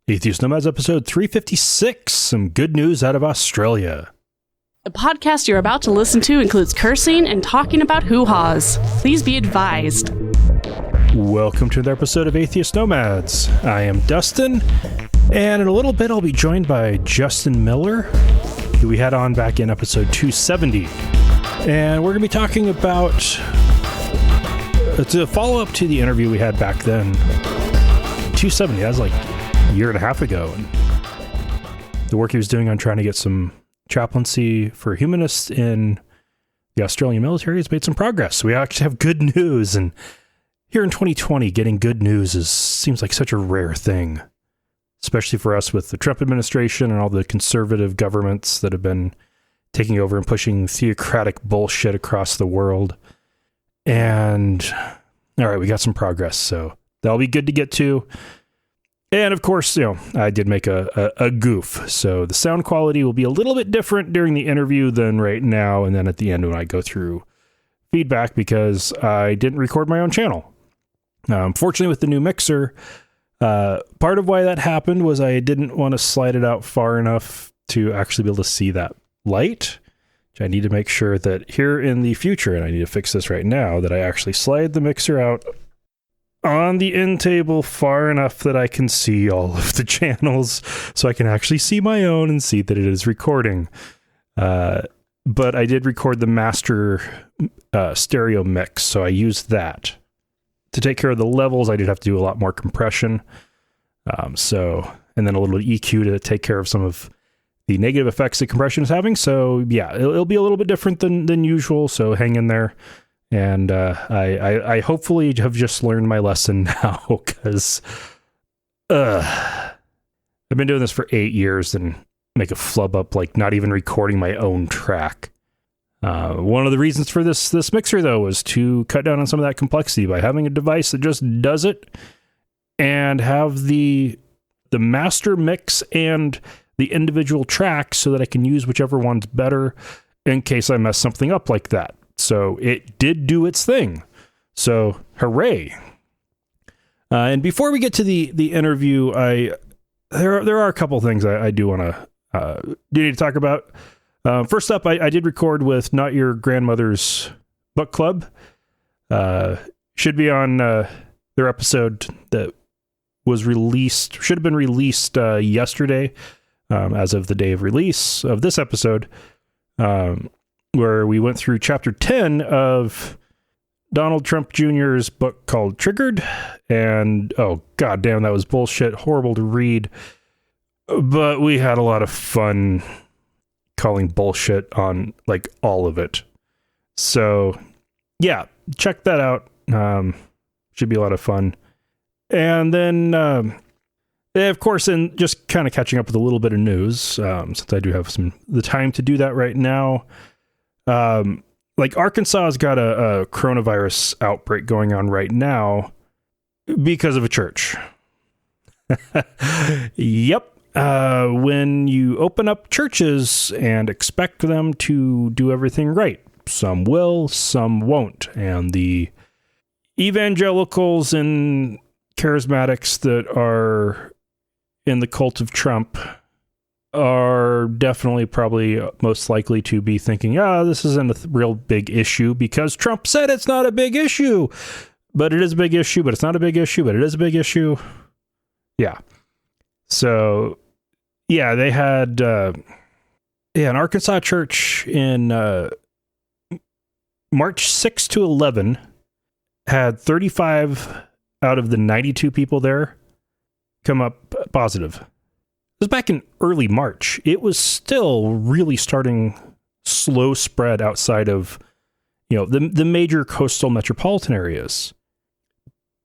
Atheist Nomads episode 356, some good news out of Australia. The podcast you're about to listen to includes cursing and talking about hoo-haws. Please be advised. Welcome to another episode of Atheist Nomads. I am Dustin, and in a little bit I'll be joined by Justin Miller, who we had on back in episode 270. And we're going to be talking about... It's a follow-up to the interview we had back then. 270, that was like a year and a half ago. And the work he was doing on trying to get some chaplaincy for humanists in the Australian military has made some progress. So we actually have good news. And here in 2020, getting good news seems like such a rare thing, especially for us with the Trump administration and all the conservative governments that have been taking over and pushing theocratic bullshit across the world. And all right, we got some progress, so that'll be good to get to. And of course, I did make a goof, so the sound quality will be a little bit different during the interview than right now, and then at the end when I go through feedback, because I didn't record my own channel. Fortunately, with the new mixer, part of why that happened was I didn't want to slide it out far enough to actually be able to see that light. I need to make sure that here in the future, and I need to fix this right now, that I actually slide the mixer out on the end table far enough that I can see all of the channels, so I can actually see my own and see that it is recording. But I did record the master stereo mix, so I used that. To take care of the levels, I did have to do a lot more compression. And then a little EQ to take care of some of the negative effects that compression is having. So yeah, it'll be a little bit different than usual. So hang in there. And I hopefully have just learned my lesson now, because I've been doing this for 8 years and make a flub up, like not even recording my own track. One of the reasons for this mixer, though, was to cut down on some of that complexity by having a device that just does it and have the master mix and the individual tracks so that I can use whichever one's better in case I mess something up like that. So it did do its thing. So hooray. And before we get to the interview, there are a couple things I do want to need to talk about. First up, I did record with Not Your Grandmother's Book Club. Should be on their episode that was released, should have been released yesterday, as of the day of release of this episode, where we went through chapter 10 of Donald Trump Jr.'s book called Triggered. And oh, goddamn, that was bullshit, horrible to read. But we had a lot of fun calling bullshit on like all of it. So yeah, check that out. Should be a lot of fun. And then, of course, and just kind of catching up with a little bit of news, since I do have the time to do that right now. Like Arkansas has got a coronavirus outbreak going on right now because of a church. Yep. When you open up churches and expect them to do everything right, some will, some won't. And the evangelicals and charismatics that are in the cult of Trump are definitely probably most likely to be thinking, this isn't a real big issue because Trump said it's not a big issue, but it is a big issue, but it's not a big issue, but it is a big issue. Yeah. So yeah, they had, an Arkansas church in, March 6 to 11 had 35 out of the 92 people there come up positive. It was back in early March. It was still really starting slow spread outside of, the major coastal metropolitan areas.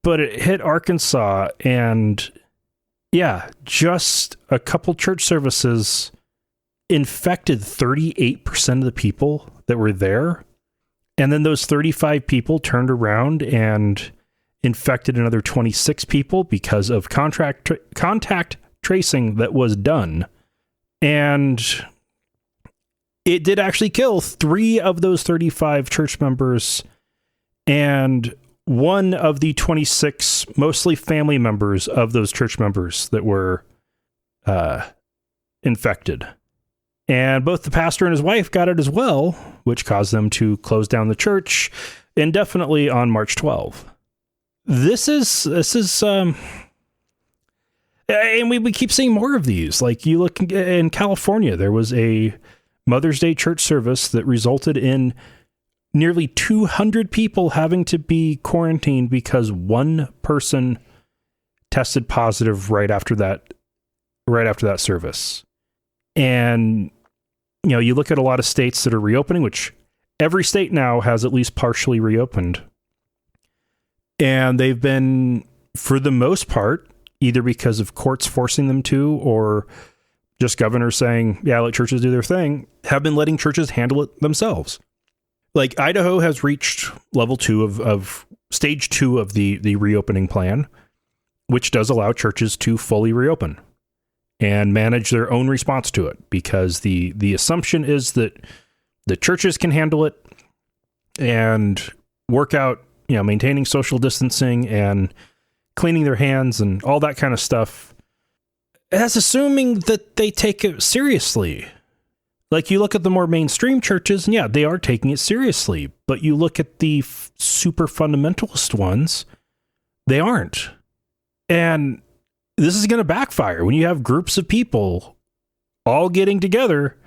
But it hit Arkansas, and yeah, just a couple church services infected 38% of the people that were there. And then those 35 people turned around and infected another 26 people because of contact tracing that was done. And it did actually kill 3 of those 35 church members and one of the 26, mostly family members of those church members that were infected. And both the pastor and his wife got it as well, which caused them to close down the church indefinitely on March 12th. This is and we keep seeing more of these. Like, you look in California, there was a Mother's Day church service that resulted in nearly 200 people having to be quarantined because one person tested positive right after that service. And, you know, you look at a lot of states that are reopening, which every state now has at least partially reopened. And they've been, for the most part, either because of courts forcing them to, or just governors saying, yeah, let churches do their thing, have been letting churches handle it themselves. Like, Idaho has reached level 2 of stage 2 of the reopening plan, which does allow churches to fully reopen and manage their own response to it, because the assumption is that the churches can handle it and work out, you know, maintaining social distancing and cleaning their hands and all that kind of stuff. That's assuming that they take it seriously. Like, you look at the more mainstream churches, and yeah, they are taking it seriously. But you look at the super fundamentalist ones, they aren't. And this is going to backfire when you have groups of people all getting together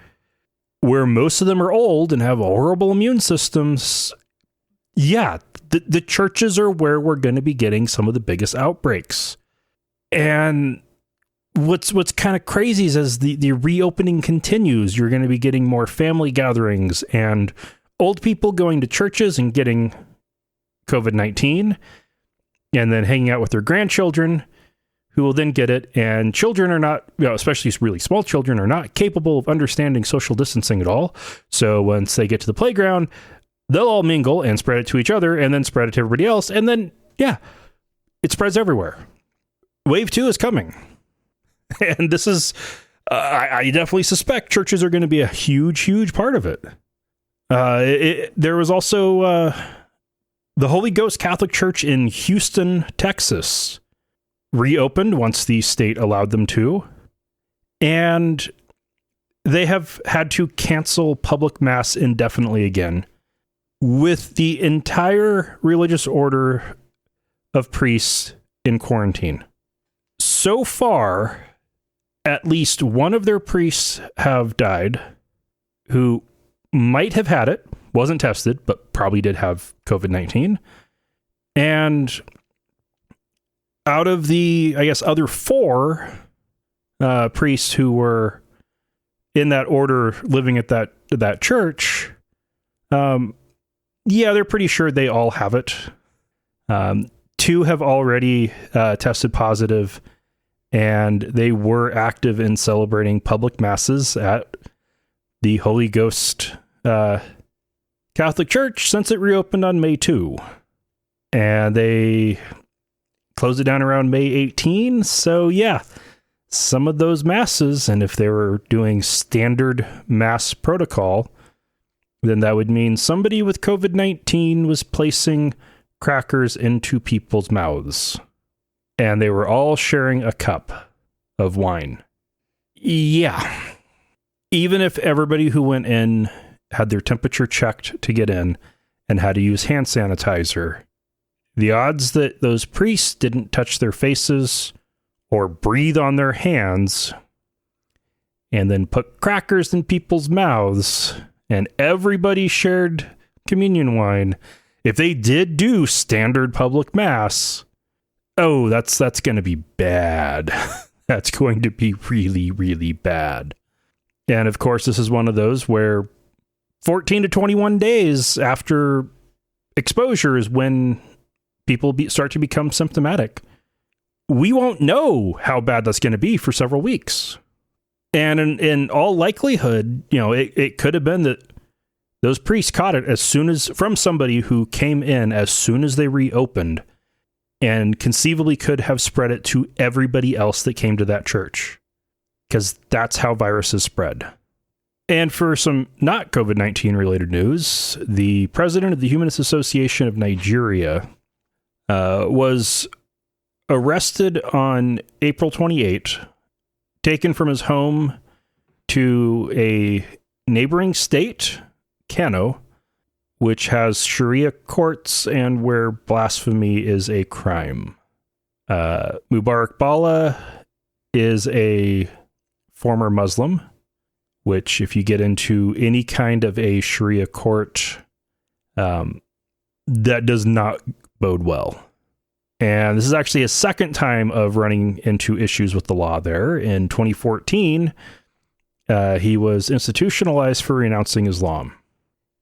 where most of them are old and have horrible immune systems. Yeah, the churches are where we're going to be getting some of the biggest outbreaks. And what's kind of crazy is, as the reopening continues, you're going to be getting more family gatherings and old people going to churches and getting COVID-19 and then hanging out with their grandchildren, who will then get it. And children are not, you know, especially really small children, are not capable of understanding social distancing at all. So once they get to the playground, they'll all mingle and spread it to each other and then spread it to everybody else. And then, yeah, it spreads everywhere. Wave 2 is coming. And this is, I definitely suspect churches are going to be a huge, huge part of it. There was also the Holy Ghost Catholic Church in Houston, Texas, reopened once the state allowed them to. And they have had to cancel public mass indefinitely again, with the entire religious order of priests in quarantine. So far, at least one of their priests have died, who might have had it, wasn't tested, but probably did have COVID-19. And out of the, I guess, other 4 priests who were in that order living at that church, yeah, they're pretty sure they all have it. 2 have already tested positive, and they were active in celebrating public masses at the Holy Ghost Catholic Church since it reopened on May 2. And they closed it down around May 18. So yeah, some of those masses, and if they were doing standard mass protocol, then that would mean somebody with COVID-19 was placing crackers into people's mouths. And they were all sharing a cup of wine. Yeah. Even if everybody who went in had their temperature checked to get in and had to use hand sanitizer, the odds that those priests didn't touch their faces or breathe on their hands and then put crackers in people's mouths and everybody shared communion wine, if they did do standard public mass, oh, that's going to be bad. That's going to be really, really bad. And of course, this is one of those where 14 to 21 days after exposure is when people start to become symptomatic. We won't know how bad that's going to be for several weeks. And in all likelihood, you know, it could have been that those priests caught it from somebody who came in as soon as they reopened, and conceivably could have spread it to everybody else that came to that church, because that's how viruses spread. And for some not COVID-19 related news, the president of the Humanist Association of Nigeria was arrested on April 28, taken from his home to a neighboring state, Kano, which has Sharia courts and where blasphemy is a crime. Mubarak Bala is a former Muslim, which if you get into any kind of a Sharia court, that does not bode well. And this is actually a second time of running into issues with the law there. In 2014, he was institutionalized for renouncing Islam.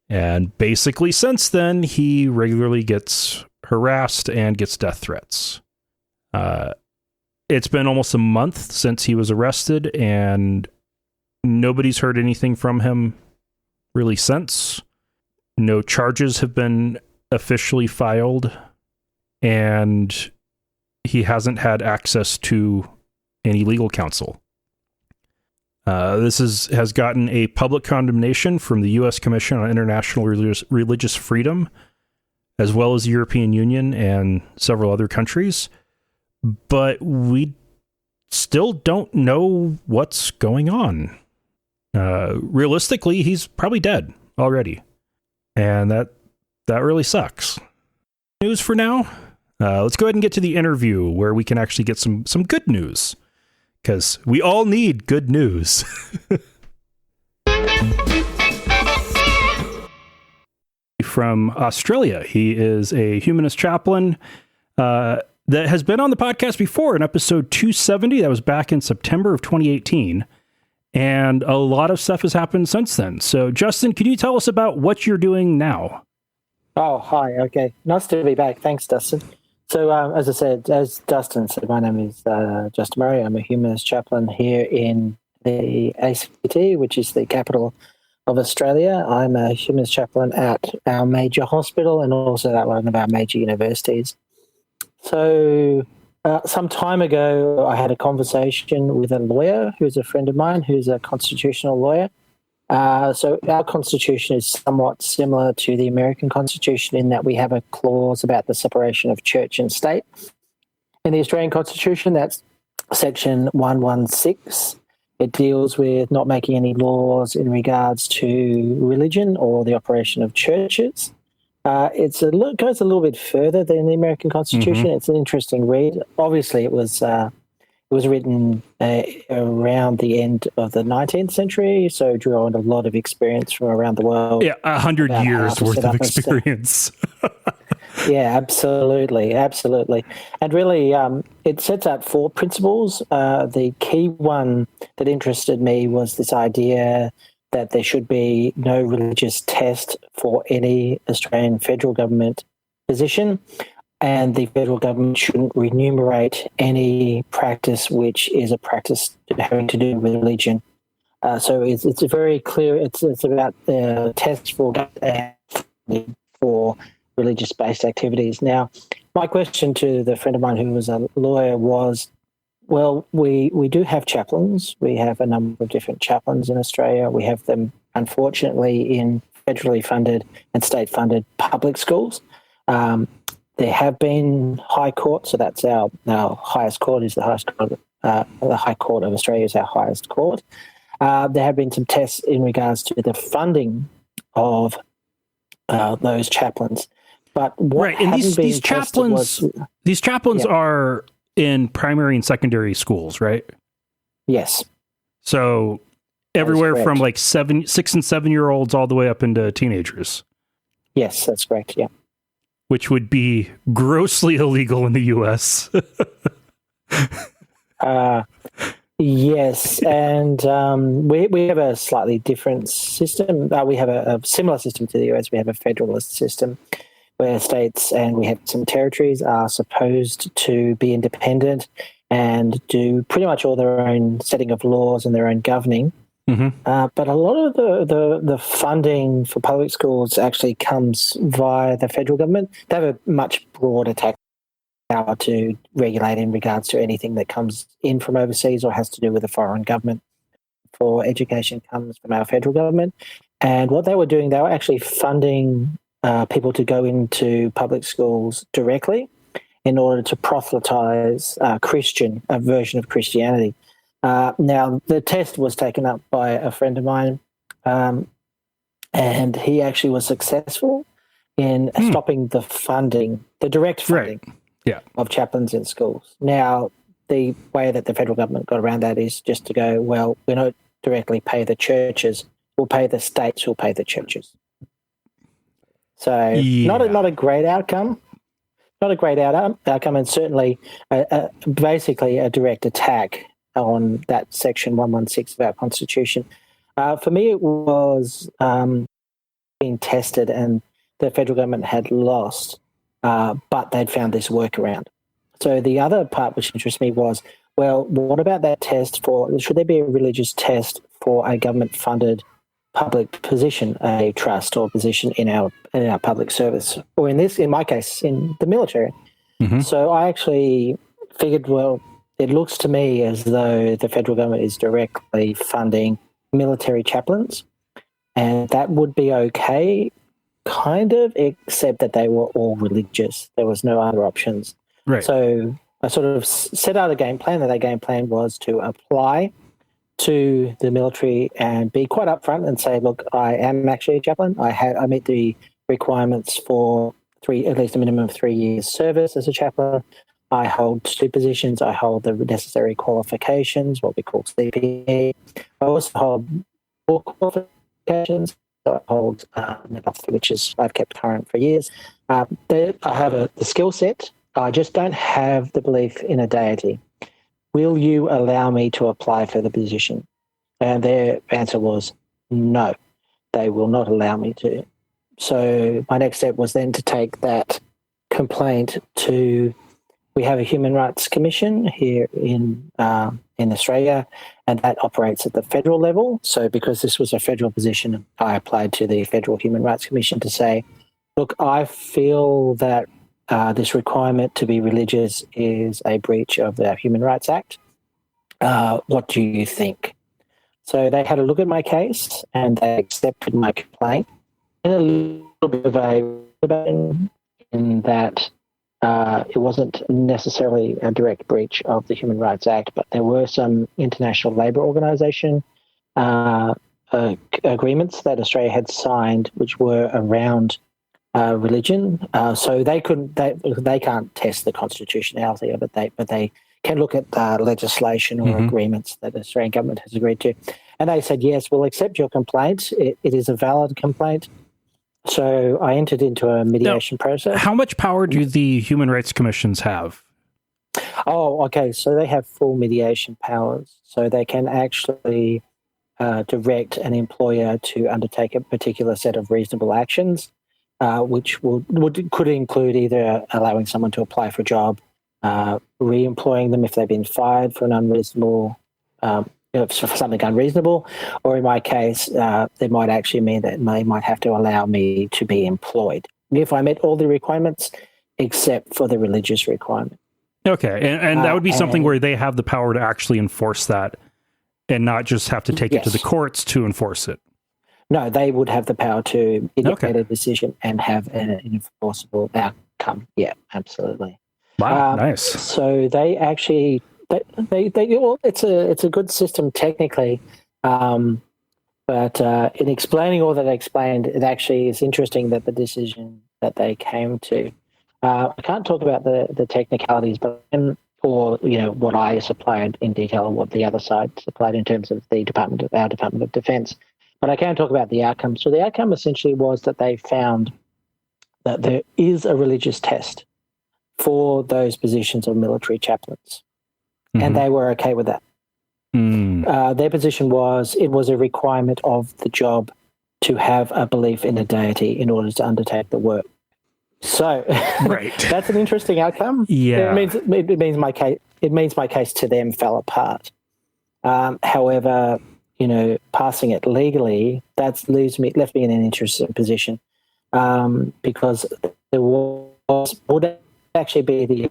And basically since then, he regularly gets harassed and gets death threats. It's been almost a month since he was arrested, and nobody's heard anything from him really since. No charges have been officially filed, and he hasn't had access to any legal counsel. This has gotten a public condemnation from the U.S. Commission on International Religious Freedom, as well as the European Union and several other countries. But we still don't know what's going on. Realistically, he's probably dead already. And that really sucks. News for now. Let's go ahead and get to the interview where we can actually get some good news. Because we all need good news. From Australia. He is a humanist chaplain that has been on the podcast before in episode 270. That was back in September of 2018. And a lot of stuff has happened since then. So, Justin, can you tell us about what you're doing now? Oh, hi. Okay. Nice to be back. Thanks, Dustin. So, as I said, as Dustin said, my name is Justin Murray. I'm a humanist chaplain here in the ACT, which is the capital of Australia. I'm a humanist chaplain at our major hospital and also at one of our major universities. So, some time ago, I had a conversation with a lawyer who's a friend of mine, who's a constitutional lawyer. So our Constitution is somewhat similar to the American Constitution in that we have a clause about the separation of church and state. In the Australian Constitution, that's Section 116. It deals with not making any laws in regards to religion or the operation of churches. It goes a little bit further than the American Constitution. Mm-hmm. It's an interesting read. Obviously, it was written around the end of the 19th century, so drew on a lot of experience from around the world. Yeah, 100 years worth of experience. Yeah, absolutely. And really, it sets out 4 principles. The key one that interested me was this idea that there should be no religious test for any Australian federal government position, and the federal government shouldn't remunerate any practice which is a practice having to do with religion. So it's a very clear. It's about tests for religious-based activities. Now, my question to the friend of mine who was a lawyer was, well, we do have chaplains. We have a number of different chaplains in Australia. We have them, unfortunately, in federally funded and state-funded public schools. There have been high courts, so that's our highest court is the highest court. The High Court of Australia is our highest court. There have been some tests in regards to the funding of those chaplains. But what and these chaplains are in primary and secondary schools, right? Yes. So everywhere from like 6 and 7-year-olds all the way up into teenagers. Yes, that's correct. Yeah. Which would be grossly illegal in the U.S. Yes, and we have a slightly different system. We have a similar system to the US. We have a federalist system where states and we have some territories are supposed to be independent and do pretty much all their own setting of laws and their own governing. Mm-hmm. But a lot of the funding for public schools actually comes via the federal government. They have a much broader tax power to regulate in regards to anything that comes in from overseas or has to do with a foreign government. For education comes from our federal government. And what they were doing, they were actually funding people to go into public schools directly in order to proselytize a version of Christianity. Now, the test was taken up by a friend of mine, and he actually was successful in stopping the funding, the direct funding of chaplains in schools. Now, the way that the federal government got around that is just to go, well, we don't directly pay the churches, we'll pay the states who'll pay the churches. So not a great outcome. Not a great outcome, and certainly basically a direct attack on that section 116 of our Constitution. For me, it was being tested, and the federal government had lost, but they'd found this workaround. So the other part which interests me was, well, what about that test should there be a religious test for a government-funded public position, a trust or position in our public service, or in my case, in the military? Mm-hmm. So I actually figured, well, it looks to me as though the federal government is directly funding military chaplains, and that would be okay, kind of, except that they were all religious. There was no other options. Right. So I sort of set out a game plan, and that game plan was to apply to the military and be quite upfront and say, look, I am actually a chaplain. I meet the requirements for at least a minimum of 3 years service as a chaplain. I hold 2 positions. I hold the necessary qualifications, what we call CPE. I also hold 4 qualifications. So I hold which is I've kept current for years. I have the skill set. I just don't have the belief in a deity. Will you allow me to apply for the position? And their answer was no, they will not allow me to. So my next step was then to take that complaint to, we have a Human Rights Commission here in Australia, and that operates at the federal level. So because this was a federal position, I applied to the Federal Human Rights Commission to say, look, I feel that this requirement to be religious is a breach of the Human Rights Act. What do you think? So they had a look at my case and they accepted my complaint. And a little bit of a debate in that it wasn't necessarily a direct breach of the Human Rights Act, but there were some International Labour Organization agreements that Australia had signed, which were around religion. So they can't test the constitutionality of it, but they can look at legislation or agreements that the Australian government has agreed to. And they said, yes, we'll accept your complaint. It is a valid complaint. So I entered into a mediation process. How much power do the Human Rights Commissions have? Oh, okay. So they have full mediation powers. So they can actually direct an employer to undertake a particular set of reasonable actions, which could include either allowing someone to apply for a job, re-employing them if they've been fired for an unreasonable, for something unreasonable, or in my case, it might actually mean that they might have to allow me to be employed if I met all the requirements except for the religious requirement. Okay, and that would be something where they have the power to actually enforce that and not just have to take it to the courts to enforce it. No, they would have the power to make a decision and have an enforceable outcome. Yeah, absolutely. Wow, nice. So they actually, it's a good system technically, but in explaining all that I explained, it actually is interesting that the decision that they came to. I can't talk about the technicalities, but or what I supplied in detail, or what the other side supplied in terms of our Department of Defense. But I can talk about the outcome. So the outcome essentially was that they found that there is a religious test for those positions of military chaplains, and they were okay with that. Their position was it was a requirement of the job to have a belief in a deity in order to undertake the work. So that's an interesting outcome. Yeah, it means my case. It means my case to them fell apart. However, passing it legally, left me in an interesting position, because there would actually be the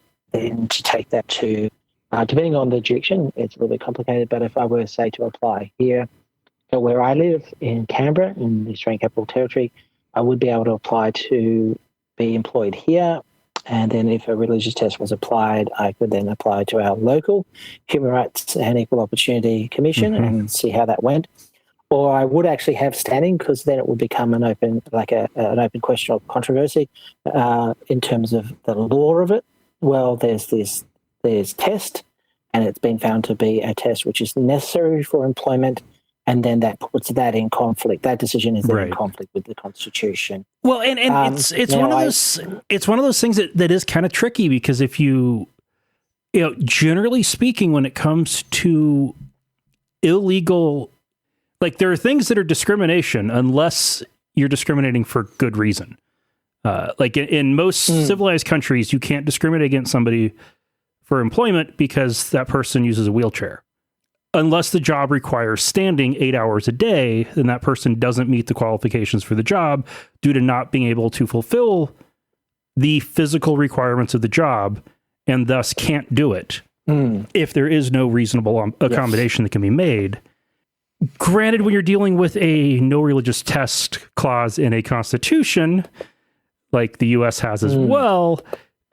to take that to, depending on the jurisdiction, it's a little bit complicated. But if I were, say, to apply here, where I live in Canberra, in the Australian Capital Territory, I would be able to apply to be employed here And then if a religious test was applied, I could then apply to our local Human Rights and Equal Opportunity Commission and see how that went. Or I would actually have standing, because then it would become an open question or controversy in terms of the law of it. Well, there's test, and it's been found to be a test which is necessary for employment, and then that puts that in conflict. That decision is then in conflict with the Constitution. Well, and it's one of those things that is kind of tricky, because if you generally speaking, when it comes to illegal, like, there are things that are discrimination unless you're discriminating for good reason. Like in most civilized countries, you can't discriminate against somebody for employment because that person uses a wheelchair. Unless the job requires standing 8 hours a day, then that person doesn't meet the qualifications for the job due to not being able to fulfill the physical requirements of the job, and thus can't do it if there is no reasonable accommodation that can be made. Granted, when you're dealing with a no religious test clause in a constitution, like the U.S. has as well,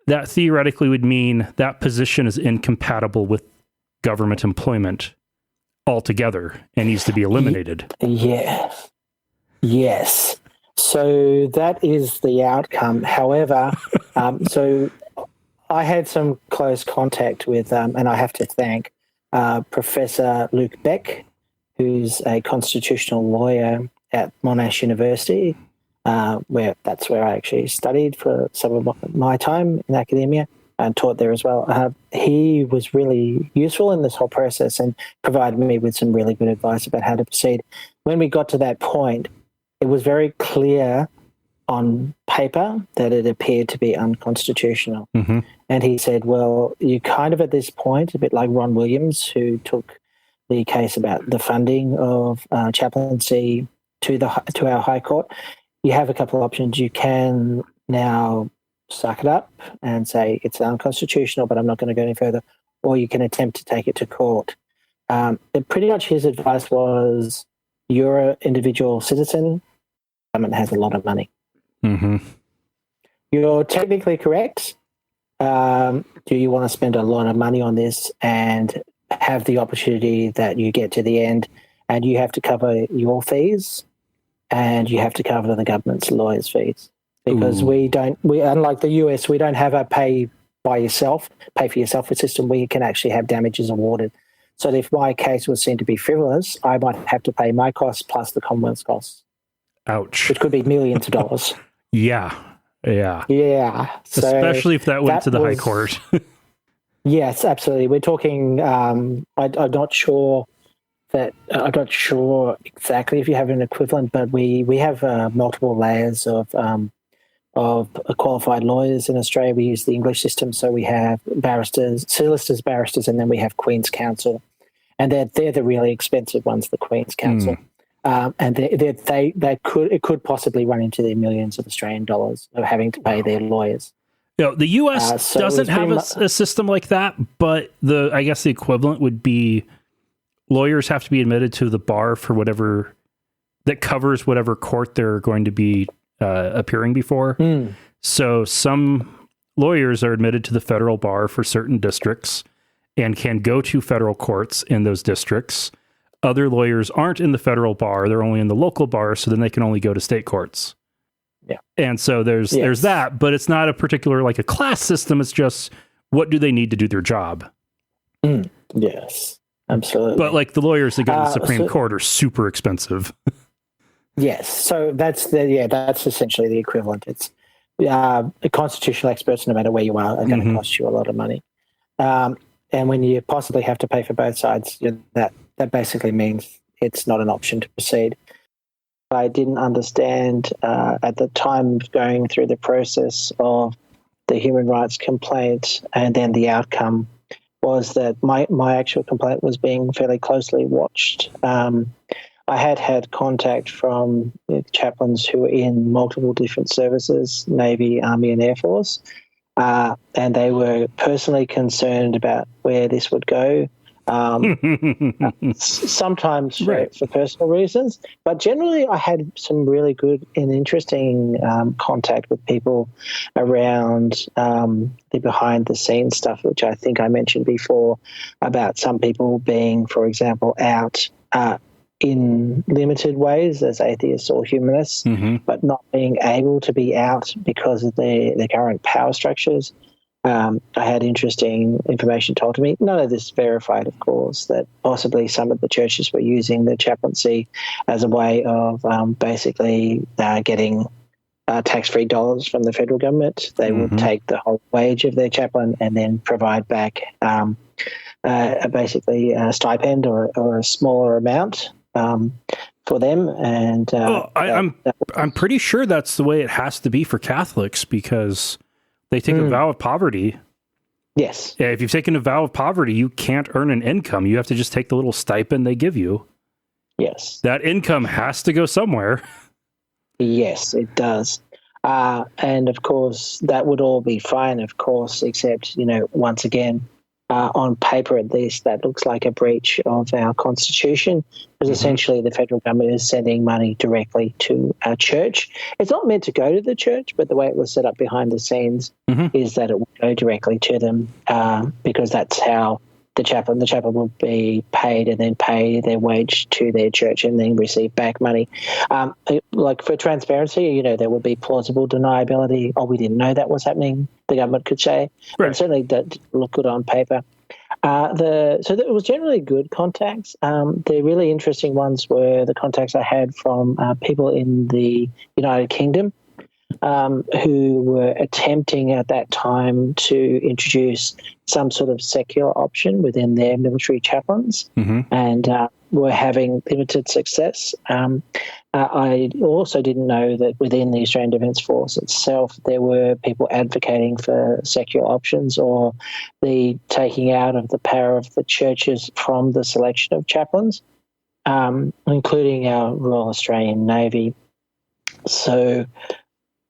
that theoretically would mean that position is incompatible with government employment altogether and needs to be eliminated. Yes. So that is the outcome. However, so I had some close contact with, and I have to thank Professor Luke Beck, who's a constitutional lawyer at Monash University, that's where I actually studied for some of my time in academia and taught there as well. He was really useful in this whole process and provided me with some really good advice about how to proceed. When we got to that point, it was very clear on paper that it appeared to be unconstitutional. And he said, well, you're kind of at this point, a bit like Ron Williams, who took the case about the funding of chaplaincy to our High Court. You have a couple of options. You can now suck it up and say it's unconstitutional, but I'm not going to go any further, or you can attempt to take it to court. Pretty much his advice was, you're an individual citizen, government has a lot of money. You're technically correct. Do you want to spend a lot of money on this and have the opportunity that you get to the end and you have to cover your fees and you have to cover the government's lawyers' fees? Because we unlike the US, we don't have a pay for yourself system. We can actually have damages awarded. So if my case was seen to be frivolous, I might have to pay my costs plus the Commonwealth's costs. Ouch. Which could be millions of dollars. Yeah. So especially if that went to the High Court. Yes, absolutely. We're talking, I'm not sure exactly if you have an equivalent, but we have multiple layers of qualified lawyers in Australia. We use the English system, so we have barristers, solicitors, barristers, and then we have Queen's Counsel, and they're the really expensive ones, the Queen's Counsel, and it could possibly run into the millions of Australian dollars of having to pay their lawyers. The U.S. doesn't have a system like that, but I guess the equivalent would be lawyers have to be admitted to the bar for whatever that covers whatever court they're going to be appearing before. So some lawyers are admitted to the federal bar for certain districts and can go to federal courts in those districts. Other lawyers aren't in the federal bar. They're only in the local bar, so then they can only go to state courts. Yeah. And so there's that, but it's not a particular, like a class system. It's just, what do they need to do their job? Yes, absolutely. But like the lawyers that go to the Supreme Court are super expensive. Yes. So that's essentially the equivalent. It's constitutional experts, no matter where you are going to cost you a lot of money. And when you possibly have to pay for both sides, that basically means it's not an option to proceed. I didn't understand at the time of going through the process of the human rights complaint and then the outcome was that my actual complaint was being fairly closely watched. I had contact from chaplains who were in multiple different services, Navy, Army and Air Force, and they were personally concerned about where this would go. sometimes Right. for personal reasons, but generally I had some really good and interesting contact with people around the behind the scenes stuff, which I think I mentioned before about some people being, for example, out in limited ways as atheists or humanists, but not being able to be out because of their current power structures. I had interesting information told to me. None of this verified, of course, that possibly some of the churches were using the chaplaincy as a way of basically getting tax-free dollars from the federal government. They would take the whole wage of their chaplain and then provide back basically a stipend or a smaller amount for them. And I'm pretty sure that's the way it has to be for Catholics, because they take a vow of poverty. Yes. Yeah, if you've taken a vow of poverty, you can't earn an income. You have to just take the little stipend they give you. Yes. That income has to go somewhere. Yes, it does. And of course, that would all be fine, of course, except, once again, on paper at least, that looks like a breach of our constitution, because essentially the federal government is sending money directly to our church. It's not meant to go to the church, but the way it was set up behind the scenes is that it will go directly to them, because that's how the chaplain will be paid and then pay their wage to their church and then receive back money. Like for transparency, there would be plausible deniability. Oh, we didn't know that was happening, the government could say. Right. And certainly that look good on paper. So it was generally good contacts. The really interesting ones were the contacts I had from people in the United Kingdom, who were attempting at that time to introduce some sort of secular option within their military chaplains, and were having limited success. I also didn't know that within the Australian Defence Force itself there were people advocating for secular options or the taking out of the power of the churches from the selection of chaplains, including our Royal Australian Navy. So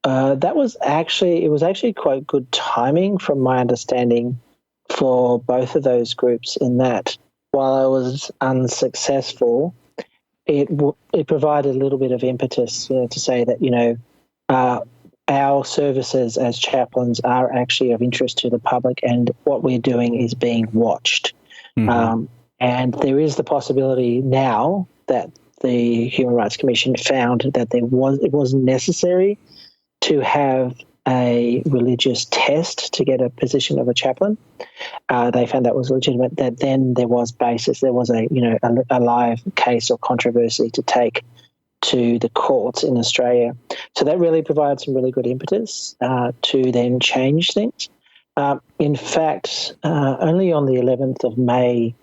it was actually quite good timing from my understanding for both of those groups, in that while I was unsuccessful, it provided a little bit of impetus to say that, our services as chaplains are actually of interest to the public, and what we're doing is being watched. And there is the possibility now that the Human Rights Commission found that it was necessary to have a religious test to get a position of a chaplain. They found that was legitimate. That then there was a live case or controversy to take to the courts in Australia. So that really provided some really good impetus to then change things. In fact, only on the 11th of May,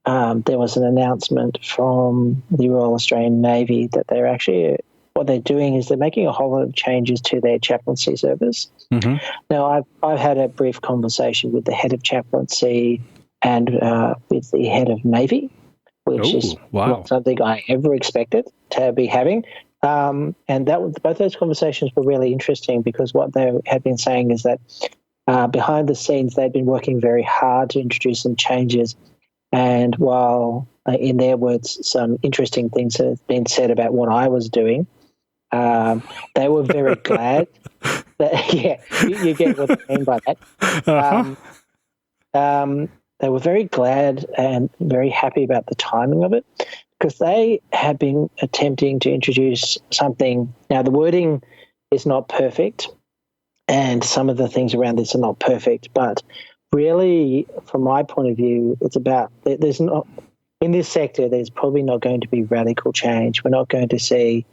there was an announcement from the Royal Australian Navy that they're actually what they're doing is they're making a whole lot of changes to their chaplaincy service. Now, I've had a brief conversation with the head of chaplaincy and with the head of Navy, which is not something I ever expected to be having. And both those conversations were really interesting, because what they had been saying is that behind the scenes they'd been working very hard to introduce some changes. And while, in their words, some interesting things have been said about what I was doing, they were very glad that, you get what I mean by that. They were very glad and very happy about the timing of it, because they had been attempting to introduce something. Now, the wording is not perfect, and some of the things around this are not perfect, but really, from my point of view, it's about there's not in this sector. There's probably not going to be radical change. We're not going to see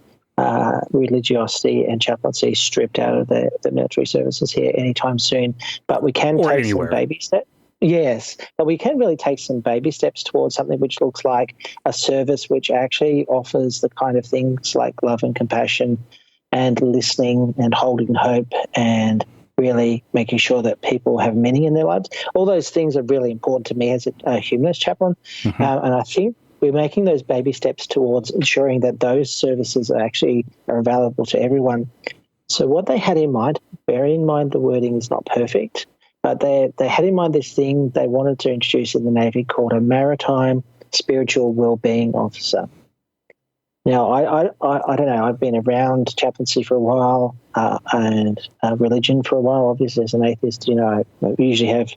religiosity and chaplaincy stripped out of the military services here anytime soon. But we can take some baby steps. Yes, but we can really take some baby steps towards something which looks like a service which actually offers the kind of things like love and compassion and listening and holding hope and really making sure that people have meaning in their lives. All those things are really important to me as a humanist chaplain. And I think we're making those baby steps towards ensuring that those services are available to everyone. So what they had in mind, bearing in mind the wording is not perfect, but they had in mind this thing they wanted to introduce in the Navy called a maritime spiritual well-being officer. Now, I don't know. I've been around chaplaincy for a while and religion for a while. Obviously, as an atheist, I usually have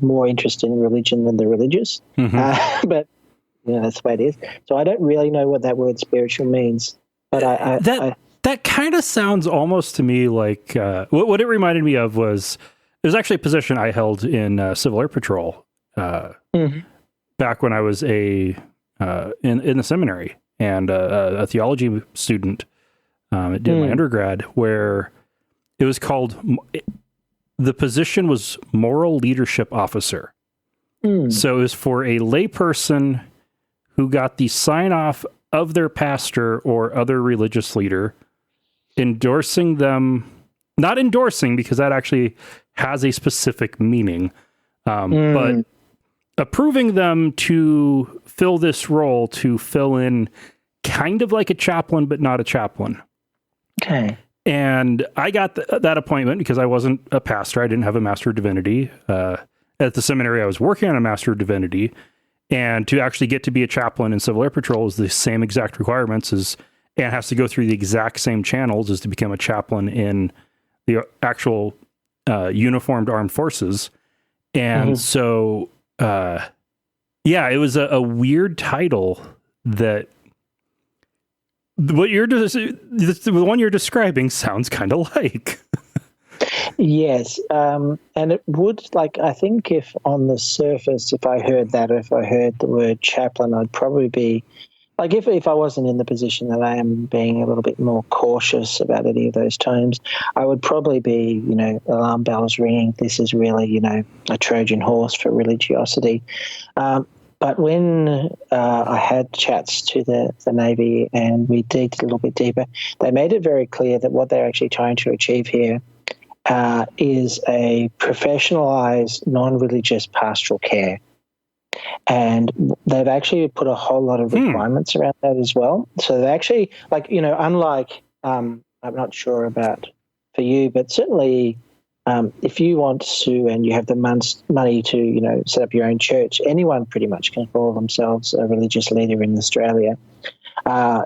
more interest in religion than the religious. Mm-hmm. But that's the way it is. So I don't really know what that word spiritual means. But that kind of sounds almost to me like what it reminded me of was actually a position I held in Civil Air Patrol back when I was in the seminary. And a theology student did my undergrad, where it was called, the position was moral leadership officer. So it was for a layperson who got the sign off of their pastor or other religious leader, endorsing them, not endorsing because that actually has a specific meaning, but approving them to fill this role, to fill in kind of like a chaplain, but not a chaplain. Okay. And I got that appointment because I wasn't a pastor. I didn't have a Master of Divinity. At the seminary, I was working on a Master of Divinity. And to actually get to be a chaplain in Civil Air Patrol is the same exact requirements and has to go through the exact same channels as to become a chaplain in the actual uniformed armed forces. And so... it was a weird title that the one you're describing sounds kind of like. Yes. And it would, I think if on the surface, if I heard the word chaplain, I'd probably be if I wasn't in the position that I am, being a little bit more cautious about any of those terms, I would probably be, alarm bells ringing. This is really, a Trojan horse for religiosity. But when I had chats to the Navy and we digged a little bit deeper, they made it very clear that what they're actually trying to achieve here is a professionalized, non-religious pastoral care. And they've actually put a whole lot of requirements around that as well. So they actually, unlike, I'm not sure about for you, but certainly if you want to and you have the money to, set up your own church, anyone pretty much can call themselves a religious leader in Australia. There are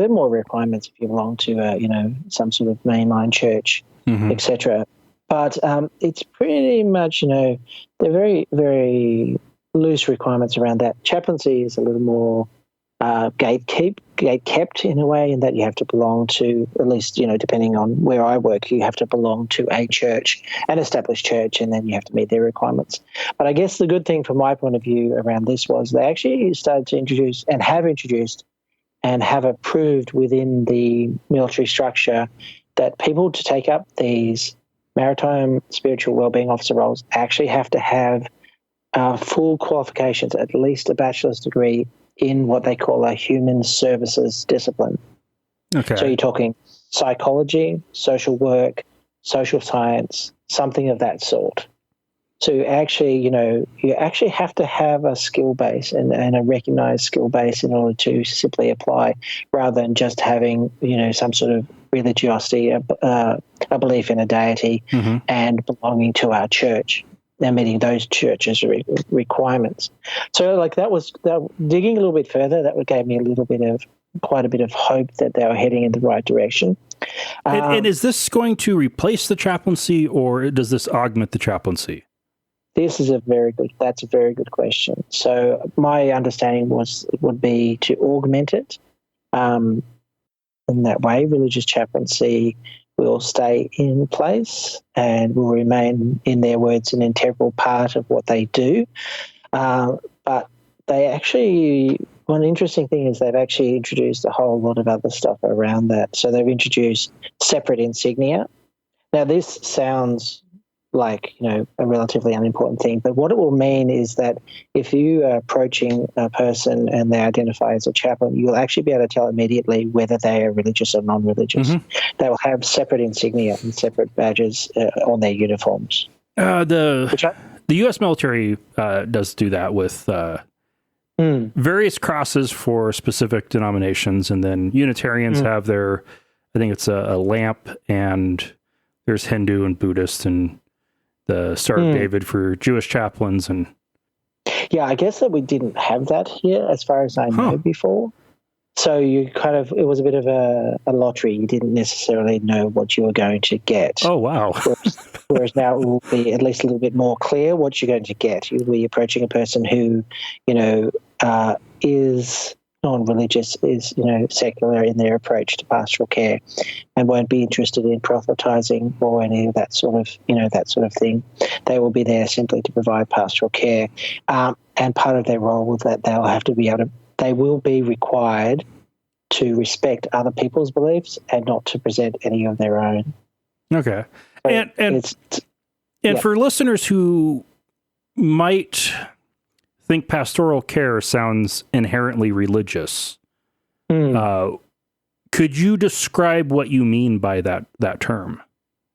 more requirements if you belong to, some sort of mainline church, etc. But it's pretty much, they're very, very loose requirements around that. Chaplaincy is a little more gate-kept in a way, in that you have to belong to, at least, depending on where I work, you have to belong to a church, an established church, and then you have to meet their requirements. But I guess the good thing from my point of view around this was they actually started to introduce and have approved within the military structure that people to take up these maritime spiritual wellbeing officer roles actually have to have full qualifications, at least a bachelor's degree in what they call a human services discipline. Okay. So you're talking psychology, social work, social science, something of that sort. So actually, you actually have to have a skill base and a recognized skill base in order to simply apply, rather than just having, some sort of religiosity, a belief in a deity and belonging to our church. They're meeting those churches' requirements. So, digging a little bit further, that gave me quite a bit of hope that they were heading in the right direction. And is this going to replace the chaplaincy, or does this augment the chaplaincy? That's a very good question. So, my understanding would be to augment it. In that way, religious chaplaincy will stay in place and will remain, in their words, an integral part of what they do. But they actually, one interesting thing is they've actually introduced a whole lot of other stuff around that. So they've introduced separate insignia. Now, this sounds like, a relatively unimportant thing, but what it will mean is that if you are approaching a person and they identify as a chaplain, you'll actually be able to tell immediately whether they are religious or non-religious. They will have separate insignia and separate badges on their uniforms. The U.S. military does do that with various crosses for specific denominations, and then Unitarians have their, I think it's a lamp, and there's Hindu and Buddhist, and the Star of David for Jewish chaplains. And yeah, I guess that we didn't have that here as far as I know before. So you it was a bit of a lottery. You didn't necessarily know what you were going to get. Oh, wow. Whereas now it will be at least a little bit more clear what you're going to get. You'll be approaching a person who, is non-religious, is, secular in their approach to pastoral care, and won't be interested in proselytizing or any of that sort of thing. They will be there simply to provide pastoral care. And part of their role is that they will be required to respect other people's beliefs and not to present any of their own. Okay. And for listeners who might think pastoral care sounds inherently religious, could you describe what you mean by that term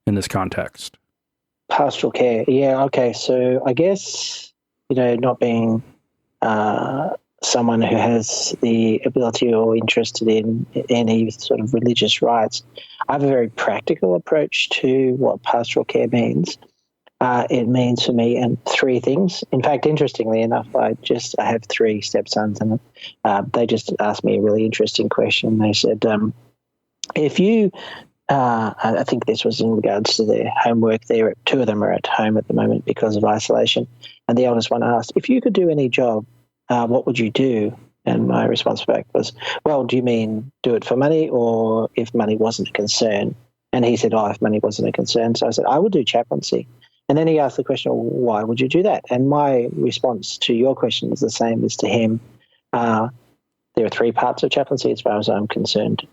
in this context? Pastoral care. Yeah. Okay. So I guess, not being someone who has the ability or interested in any sort of religious rites, I have a very practical approach to what pastoral care means. It means for me and three things. In fact, interestingly enough, I have three stepsons, and they just asked me a really interesting question. They said, if you, I think this was in regards to their homework, two of them are at home at the moment because of isolation, and the eldest one asked, if you could do any job, what would you do? And my response back was, well, do you mean do it for money, or if money wasn't a concern? And he said, if money wasn't a concern. So I said, I would do chaplaincy. And then he asked the question, why would you do that? And my response to your question is the same as to him. There are three parts of chaplaincy as far as I'm concerned.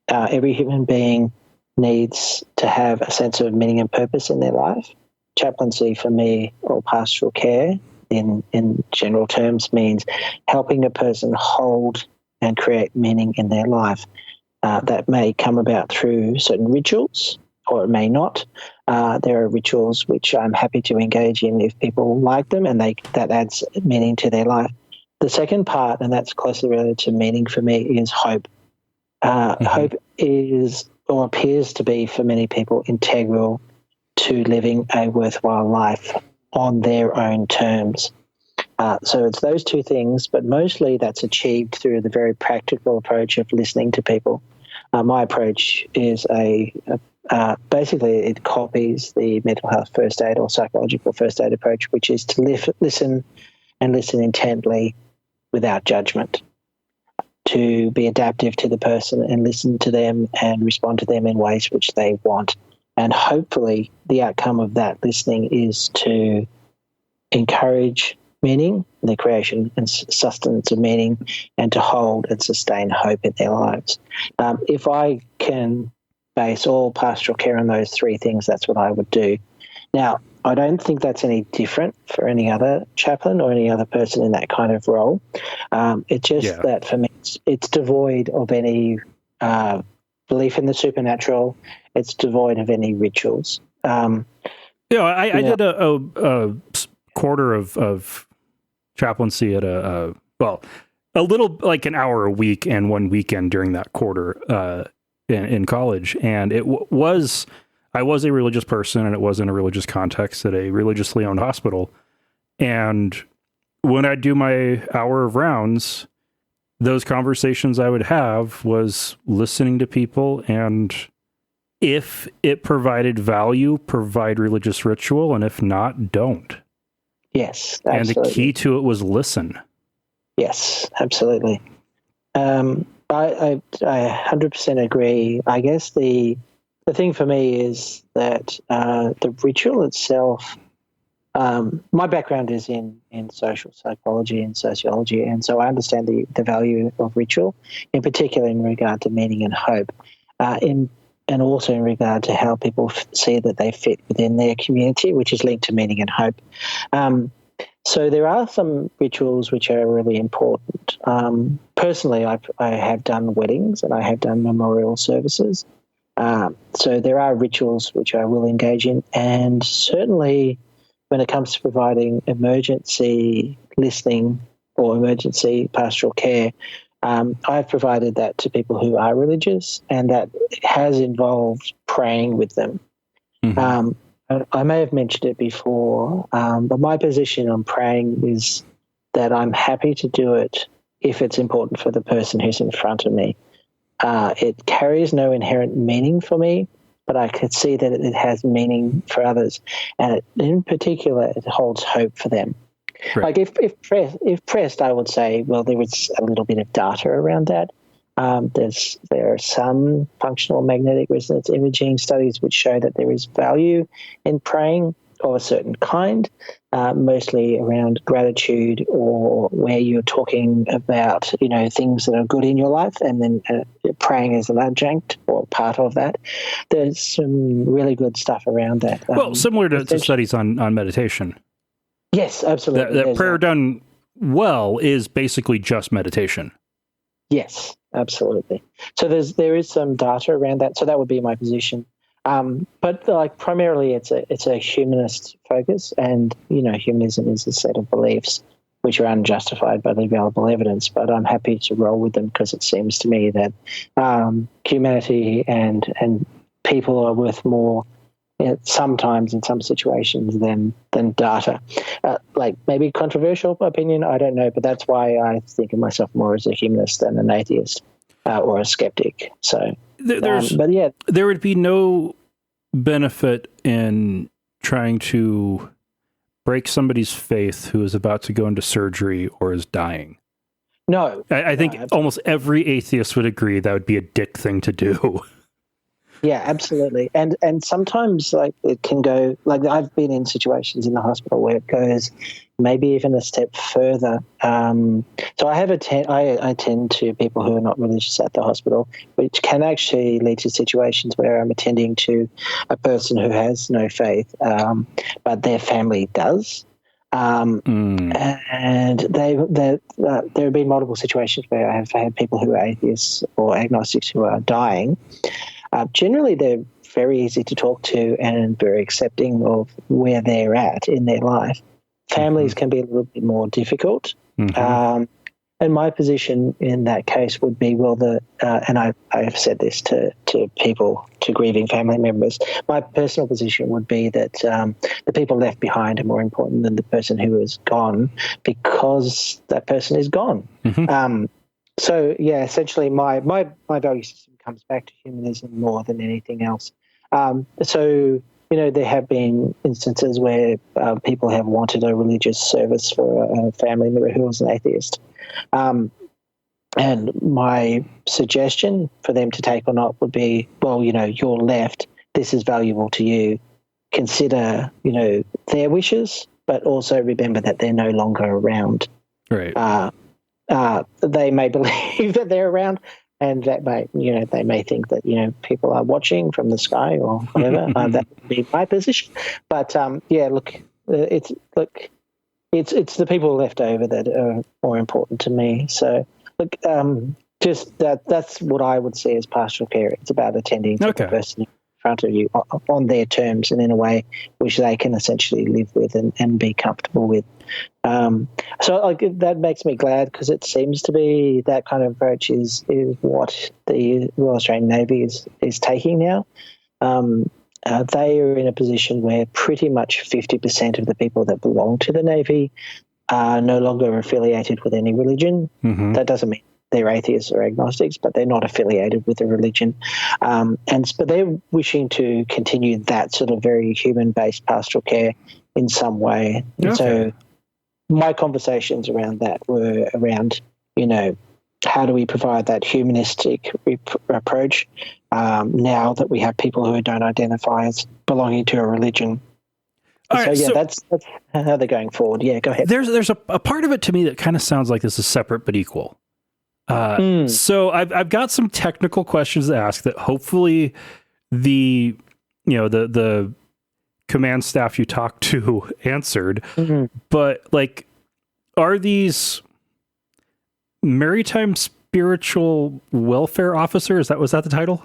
Every human being needs to have a sense of meaning and purpose in their life. Chaplaincy for me, or pastoral care in general terms, means helping a person hold and create meaning in their life. That may come about through certain rituals, or it may not. There are rituals which I'm happy to engage in if people like them, and that adds meaning to their life. The second part, and that's closely related to meaning for me, is hope. Hope is, or appears to be for many people, integral to living a worthwhile life on their own terms. So it's those two things, but mostly that's achieved through the very practical approach of listening to people. My approach is basically it copies the mental health first aid or psychological first aid approach, which is to listen and listen intently without judgment, to be adaptive to the person and listen to them and respond to them in ways which they want. And hopefully the outcome of that listening is to encourage meaning, the creation and sustenance of meaning, and to hold and sustain hope in their lives. If I can base all pastoral care on those three things, that's what I would do. Now, I don't think that's any different for any other chaplain or any other person in that kind of role. It's just that for me, it's devoid of any belief in the supernatural. It's devoid of any rituals. I did a quarter of chaplaincy at a little like an hour a week and one weekend during that quarter in college. And I was a religious person, and it was in a religious context at a religiously owned hospital. And when I do my hour of rounds, those conversations I would have was listening to people, and if it provided value, provide religious ritual, and if not, don't. Yes, absolutely. And the key to it was listen. Yes, absolutely. I 100% agree. I guess the thing for me is that the ritual itself, my background is in social psychology and sociology, and so I understand the value of ritual, in particular in regard to meaning and hope, and also in regard to how people see that they fit within their community, which is linked to meaning and hope. So there are some rituals which are really important. Personally, I have done weddings and I have done memorial services. So there are rituals which I will engage in, and certainly when it comes to providing emergency listening or emergency pastoral care, I've provided that to people who are religious, and that has involved praying with them. Mm-hmm. I may have mentioned it before, but my position on praying is that I'm happy to do it if it's important for the person who's in front of me. It carries no inherent meaning for me, but I could see that it has meaning for others. And in particular, it holds hope for them. Right. Like if pressed, I would say, well, there is a little bit of data around that. There are some functional magnetic resonance imaging studies which show that there is value in praying of a certain kind, mostly around gratitude or where you're talking about, things that are good in your life, and then praying as an adjunct or part of that. There's some really good stuff around that. Well, similar to studies on meditation. Yes, absolutely. That prayer done well is basically just meditation. Yes, absolutely. So there is some data around that. So that would be my position. But primarily it's a humanist focus, and humanism is a set of beliefs which are unjustified by the available evidence. But I'm happy to roll with them because it seems to me that humanity and people are worth more sometimes in some situations than data. Maybe controversial opinion, I don't know, but that's why I think of myself more as a humanist than an atheist or a skeptic. So, but yeah, there would be no benefit in trying to break somebody's faith who is about to go into surgery or is dying. No, I think almost every atheist would agree that would be a dick thing to do. Yeah, absolutely. And sometimes it can go, I've been in situations in the hospital where it goes maybe even a step further. So I attend to people who are not religious at the hospital, which can actually lead to situations where I'm attending to a person who has no faith, but their family does. And there have been multiple situations where I have had people who are atheists or agnostics who are dying. Generally, they're very easy to talk to and very accepting of where they're at in their life. Families can be a little bit more difficult. And my position in that case would be, and I have said this to people, to grieving family members, my personal position would be that the people left behind are more important than the person who is gone, because that person is gone. So, yeah, essentially my value system comes back to humanism more than anything else. So, there have been instances where people have wanted a religious service for a family member who was an atheist. And my suggestion for them to take or not would be, you're left. This is valuable to you. Consider, their wishes, but also remember that they're no longer around. Right. They may believe that they're around, and that they may think that people are watching from the sky or whatever. That would be my position. But it's the people left over that are more important to me. So just that's what I would see as pastoral care. It's about attending to the person in front of you on their terms and in a way which they can essentially live with and be comfortable with. So that makes me glad, because it seems to be that kind of approach is what the Royal Australian Navy is taking now. They are in a position where pretty much 50% of the people that belong to the Navy are no longer affiliated with any religion. That doesn't mean they're atheists or agnostics, but they're not affiliated with a religion. But they're wishing to continue that sort of very human-based pastoral care in some way. Okay. So my conversations around that were around, how do we provide that humanistic approach now that we have people who don't identify as belonging to a religion? That's how they're going forward. Yeah, go ahead. There's a part of it to me that kind of sounds like this is separate but equal. So I've got some technical questions to ask that hopefully the command staff you talked to answered. But are these maritime spiritual welfare officers? Was that the title?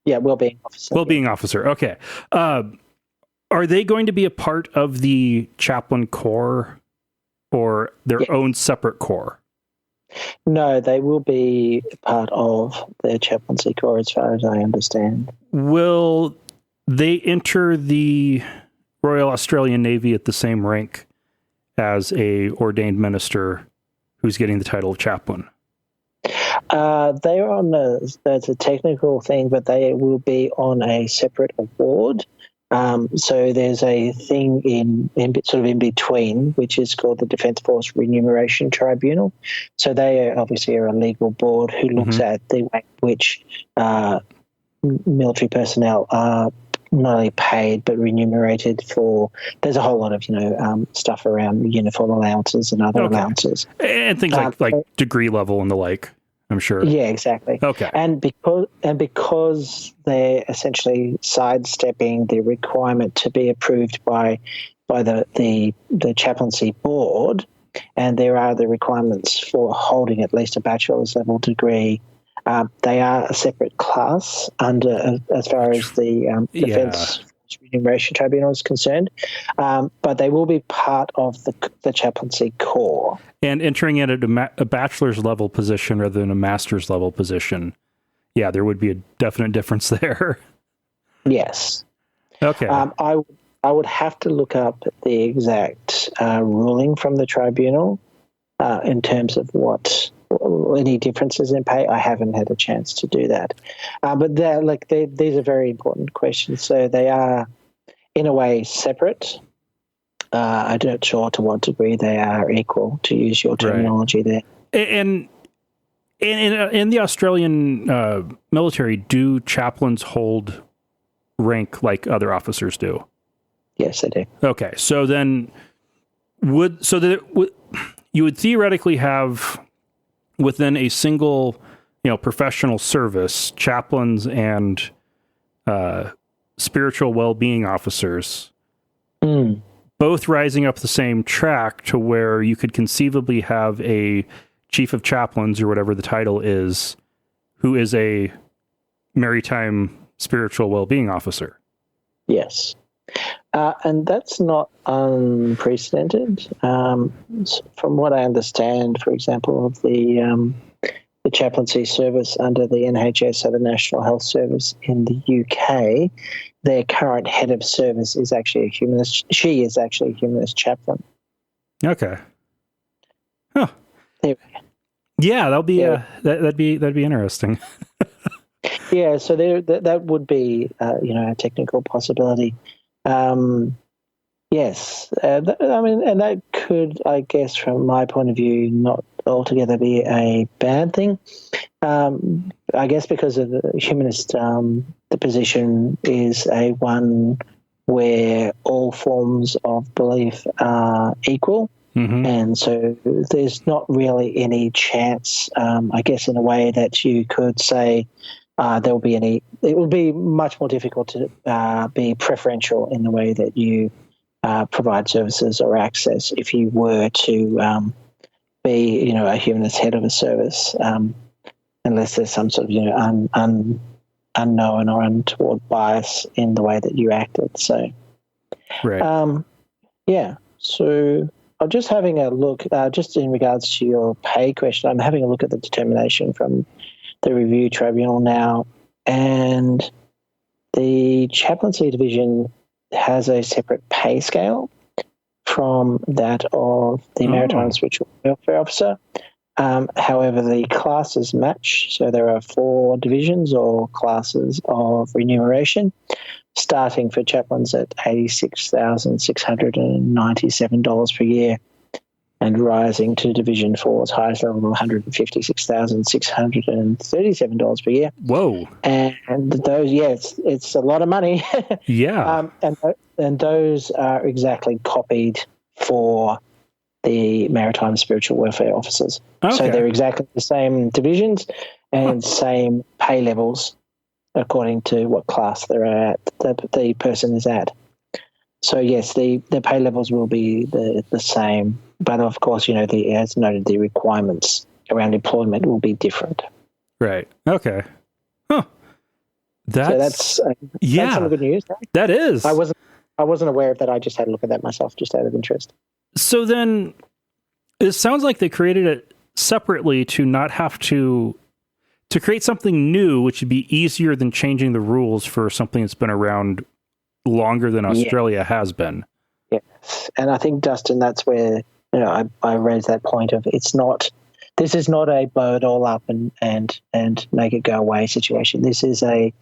Yeah, well-being officer. Well-being officer. Okay. Are they going to be a part of the chaplain corps or their own separate corps? No, they will be part of the chaplaincy corps, as far as I understand. Will they enter the Royal Australian Navy at the same rank as a ordained minister who's getting the title of chaplain? They're on that's a technical thing, but they will be on a separate award. So there's a thing in between, which is called the Defence Force Remuneration Tribunal. So they obviously are a legal board who looks at the way in which military personnel are not only paid but remunerated for. There's a whole lot of stuff around uniform allowances and other allowances and things like degree level and the like. I'm sure. Yeah, exactly. Okay. And because they're essentially sidestepping the requirement to be approved by the chaplaincy board, and there are the requirements for holding at least a bachelor's level degree. They are a separate class under as far as the Defence Remuneration Tribunal is concerned, but they will be part of the chaplaincy corps. And entering in at a bachelor's level position rather than a master's level position, yeah, there would be a definite difference there. Yes. Okay. I would have to look up the exact ruling from the tribunal in terms of what any differences in pay. I haven't had a chance to do that, but these are very important questions. So they are, in a way, separate. I'm not sure to what degree they are equal, to use your terminology there. And in the Australian military, do chaplains hold rank like other officers do? Yes, they do. Okay, so then you would theoretically have within a single, professional service, chaplains and spiritual well-being officers. Both rising up the same track to where you could conceivably have a chief of chaplains or whatever the title is, who is a maritime spiritual well-being officer. Yes. And that's not unprecedented. From what I understand, for example, of the chaplaincy service under the NHS, so the National Health Service in the UK, their current head of service is actually a humanist. She is actually a humanist chaplain. Okay. Huh. Yeah, that'll be that'd be interesting. Yeah, so that would be a technical possibility. Yes, and that could, I guess, from my point of view, not altogether be a bad thing. I guess because of the humanist, the position is a one where all forms of belief are equal. And so there's not really any chance, I guess, in a way that you could say there'll be any. It would be much more difficult to be preferential in the way that you provide services or access if you were to be, a humanist head of a service, unless there's some sort of, unknown or untoward bias in the way that you acted. So, right. Yeah. So I'm just having a look, just in regards to your pay question, I'm having a look at the determination from the review tribunal now, and the chaplaincy division has a separate pay scale from that of the Maritime Spiritual Welfare Officer. However, the classes match, so there are 4 divisions or classes of remuneration, starting for chaplains at $86,697 per year and rising to Division 4's highest level of $156,637 per year. Whoa. And those, it's a lot of money. Yeah. And those are exactly copied for the Maritime Spiritual Welfare Officers. Okay. So they're exactly the same divisions and same pay levels according to what class they're at, the person is at. So yes, the pay levels will be the same, but of course, as noted, the requirements around employment will be different. Right. Okay. Huh. That's some good news. Right? That is. I wasn't aware of that. I just had a look at that myself, just out of interest. So then, it sounds like they created it separately to not have to create something new, which would be easier than changing the rules for something that's been around longer than Australia has been. Yes, and I think, Dustin, that's where I raised that point of this is not a blow it all up and make it go away situation. This is a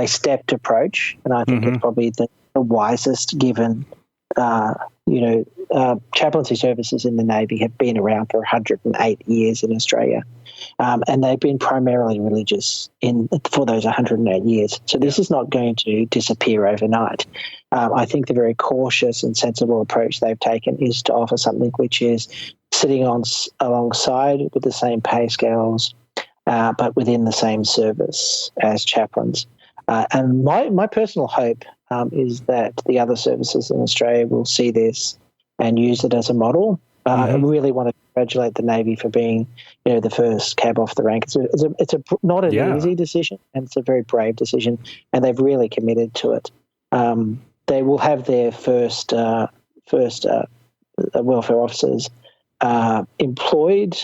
stepped approach, and I think it's probably the wisest, given chaplaincy services in the Navy have been around for 108 years in Australia, and they've been primarily religious for those 108 years. So this is not going to disappear overnight. I think the very cautious and sensible approach they've taken is to offer something which is sitting alongside with the same pay scales, but within the same service as chaplains. And my personal hope is that the other services in Australia will see this and use it as a model. I really want to congratulate the Navy for being, the first cab off the rank. It's not an easy decision, and it's a very brave decision, and they've really committed to it. They will have their first welfare officers employed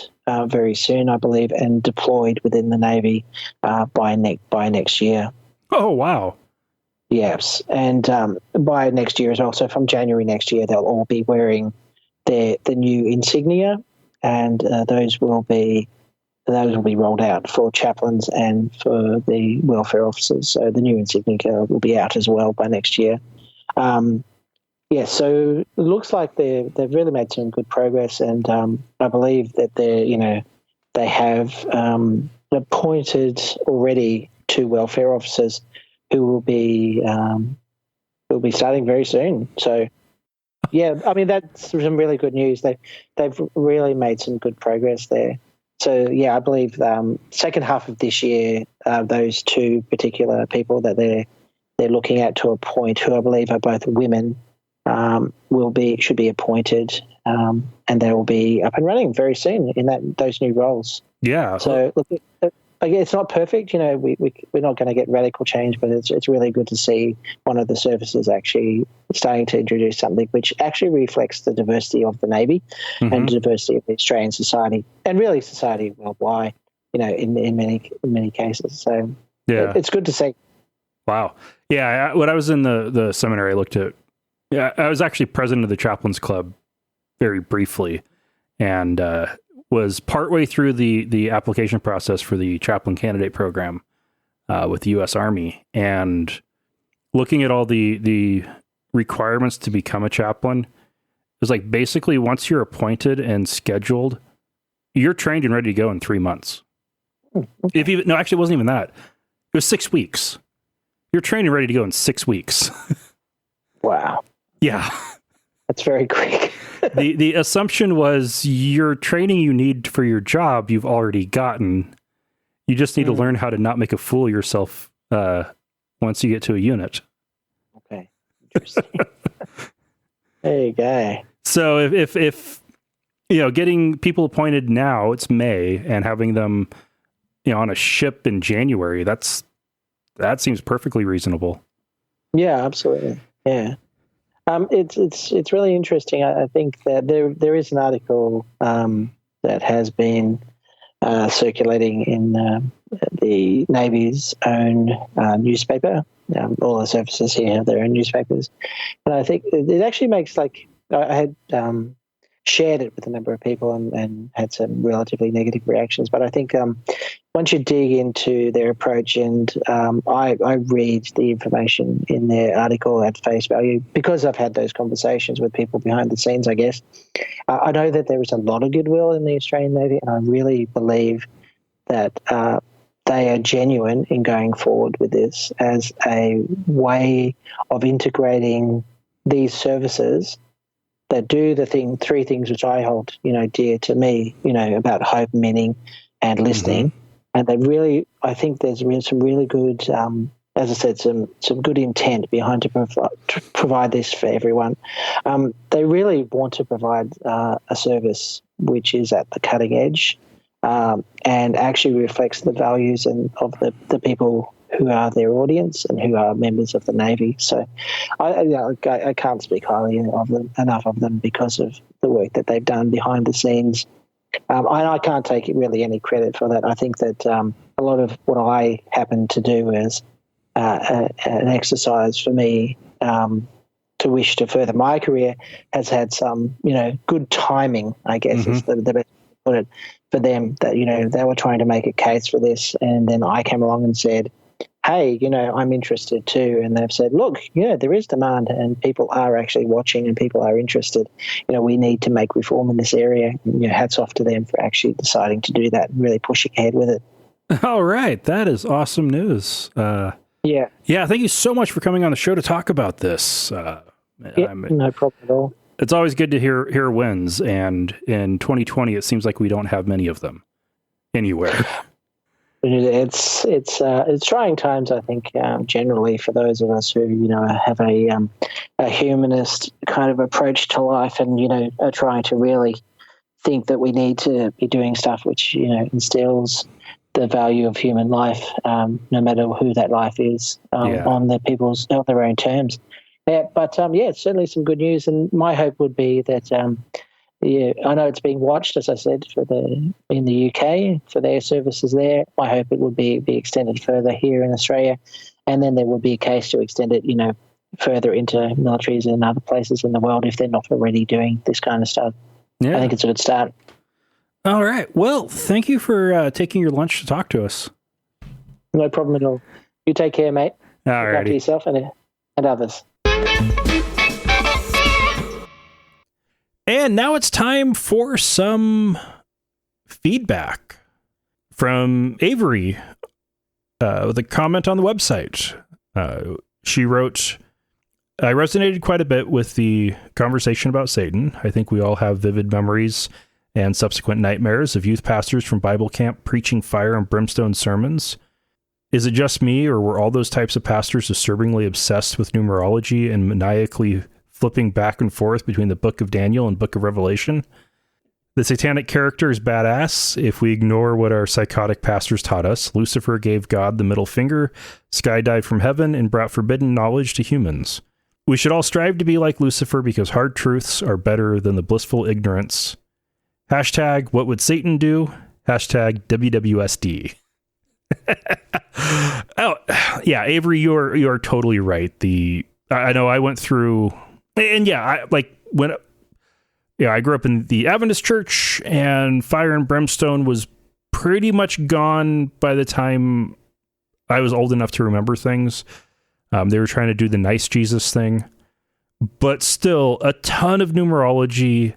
very soon, I believe, and deployed within the Navy by next year. Oh, wow. Yes, and by next year as well. So from January next year, they'll all be wearing the new insignia, and those will be rolled out for chaplains and for the welfare officers. So the new insignia will be out as well by next year. So it looks like they've really made some good progress, and I believe that they have appointed already 2 welfare officers who will be starting very soon. So, I mean, that's some really good news. They've really made some good progress there. So, I believe second half of this year, those 2 particular people that they're looking at to appoint, who I believe are both women, should be appointed, and they will be up and running very soon in those new roles. Yeah. So look, it's not perfect. We're not going to get radical change, but it's really good to see one of the services actually starting to introduce something which actually reflects the diversity of the Navy and the diversity of the Australian society, and really society worldwide. In many cases. So it's good to see. Wow. Yeah. When I was in the seminary, I looked at. Yeah, I was actually president of the Chaplains Club very briefly, and was partway through the application process for the chaplain candidate program with the U.S. Army, and looking at all the requirements to become a chaplain. It was like basically once you're appointed and scheduled, you're trained and ready to go in 3 months. Actually, it wasn't even that. It was 6 weeks. You're trained and ready to go in 6 weeks. Wow. Yeah. That's very quick. The assumption was your training you need for your job you've already gotten. You just need to learn how to not make a fool of yourself once you get to a unit. Okay. Interesting. There you go. So if getting people appointed now, it's May, and having them on a ship in January, that seems perfectly reasonable. Yeah, absolutely. Yeah. It's really interesting. I think that there is an article that has been circulating in the Navy's own newspaper. All the services here have their own newspapers, and I think it actually makes I had shared it with a number of people and had some relatively negative reactions. But I think once you dig into their approach, and I read the information in their article at face value because I've had those conversations with people behind the scenes, I guess. I know that there is a lot of goodwill in the Australian Navy, and I really believe that they are genuine in going forward with this as a way of integrating these services that do the 3 things which I hold, dear to me, about hope, meaning, and listening. And they really, I think there's some really good, as I said, some good intent behind to provide this for everyone. They really want to provide a service which is at the cutting edge and actually reflects the values of the people who are their audience and who are members of the Navy. So I can't speak highly enough of them because of the work that they've done behind the scenes. I can't take really any credit for that. I think that a lot of what I happen to do is an exercise for me to wish to further my career has had some, good timing, I guess is the best way to put it, for them, that, they were trying to make a case for this. And then I came along and said, hey, I'm interested too. And they've said, look, there is demand and people are actually watching and people are interested. We need to make reform in this area. Hats off to them for actually deciding to do that and really pushing ahead with it. All right. That is awesome news. Yeah. Thank you so much for coming on the show to talk about this. No problem at all. It's always good to hear wins. And in 2020, it seems like we don't have many of them anywhere. It's trying times, I think, generally for those of us who, have a humanist kind of approach to life and, are trying to really think that we need to be doing stuff which, instills the value of human life, no matter who that life is, on their own terms. Yeah, but it's certainly some good news, and my hope would be that I know it's being watched, as I said, in the UK for their services there. My hope it would be extended further here in Australia, and then there would be a case to extend it, further into militaries and other places in the world if they're not already doing this kind of stuff. Yeah. I think it's a good start. All right. Well, thank you for taking your lunch to talk to us. No problem at all. You take care, mate. All right. Look after yourself and others. And now it's time for some feedback from Avery with a comment on the website. She wrote, I resonated quite a bit with the conversation about Satan. I think we all have vivid memories and subsequent nightmares of youth pastors from Bible camp preaching fire and brimstone sermons. Is it just me, or were all those types of pastors disturbingly obsessed with numerology and maniacally flipping back and forth between the Book of Daniel and Book of Revelation? The satanic character is badass if we ignore what our psychotic pastors taught us. Lucifer gave God the middle finger, skydived from heaven, and brought forbidden knowledge to humans. We should all strive to be like Lucifer because hard truths are better than the blissful ignorance. Hashtag, what would Satan do? Hashtag WWSD. Oh, yeah, Avery, you're totally right. I know I went through, and I grew up in the Adventist church, and fire and brimstone was pretty much gone by the time I was old enough to remember things. They were trying to do the nice Jesus thing, but still a ton of numerology,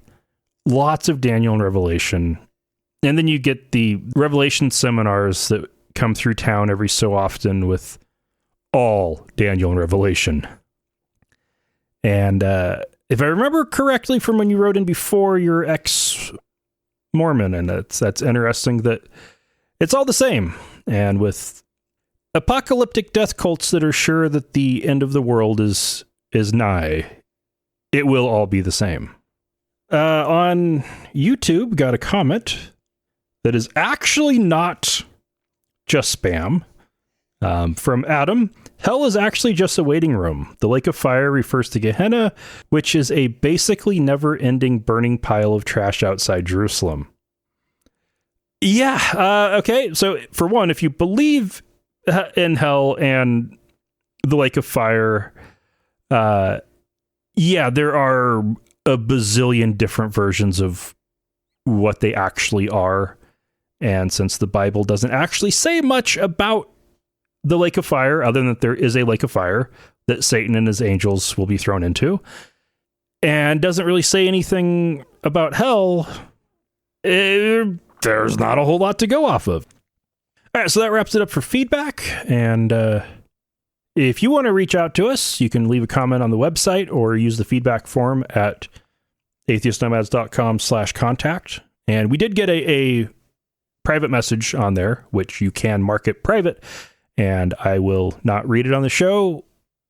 lots of Daniel and Revelation. And then you get the Revelation seminars that come through town every so often with all Daniel and Revelation. And if I remember correctly from when you wrote in before, you're ex-Mormon, and that's interesting that it's all the same. And with apocalyptic death cults that are sure that the end of the world is nigh, it will all be the same. On YouTube, got a comment that is actually not just spam. From Adam, hell is actually just a waiting room. The lake of fire refers to Gehenna, which is a basically never-ending burning pile of trash outside Jerusalem. Yeah, okay, so for one, if you believe in hell and the lake of fire, there are a bazillion different versions of what they actually are. And since the Bible doesn't actually say much about the lake of fire, other than that there is a lake of fire that Satan and his angels will be thrown into, and doesn't really say anything about hell, there's not a whole lot to go off of. All right, so that wraps it up for feedback. And if you want to reach out to us, you can leave a comment on the website or use the feedback form at atheistnomads.com/contact. And we did get a private message on there, which you can mark it private, and I will not read it on the show,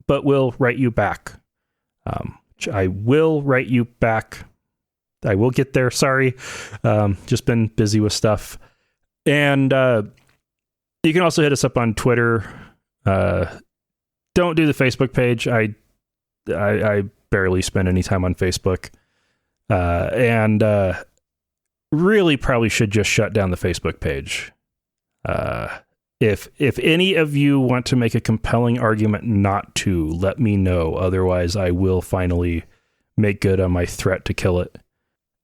but will write you back. I will write you back. I will get there. Sorry. Just been busy with stuff. And you can also hit us up on Twitter. Don't do the Facebook page. I barely spend any time on Facebook. And really probably should just shut down the Facebook page. If any of you want to make a compelling argument not to, let me know. Otherwise, I will finally make good on my threat to kill it.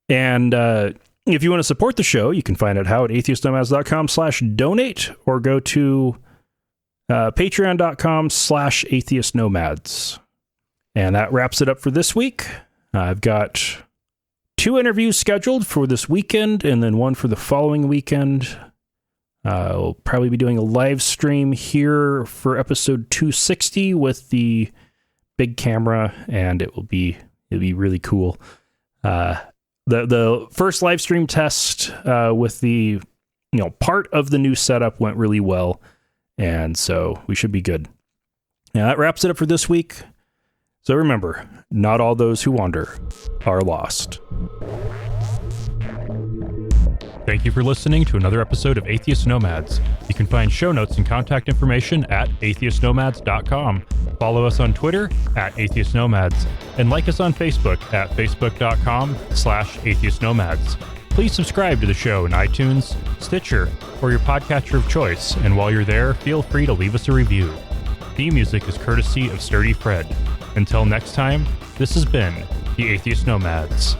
And if you want to support the show, you can find out how at atheistnomads.com/donate or go to patreon.com/atheistnomads. And that wraps it up for this week. I've got 2 interviews scheduled for this weekend and then one for the following weekend. We'll probably be doing a live stream here for episode 260 with the big camera, and it'll be really cool. The first live stream test with the part of the new setup went really well, and so we should be good. Now that wraps it up for this week. So remember, not all those who wander are lost. Thank you for listening to another episode of Atheist Nomads. You can find show notes and contact information at atheistnomads.com. Follow us on Twitter at Atheist Nomads, and like us on Facebook at facebook.com/Atheist Nomads. Please subscribe to the show in iTunes, Stitcher, or your podcatcher of choice, and while you're there, feel free to leave us a review. Theme music is courtesy of Sturdy Fred. Until next time, this has been the Atheist Nomads.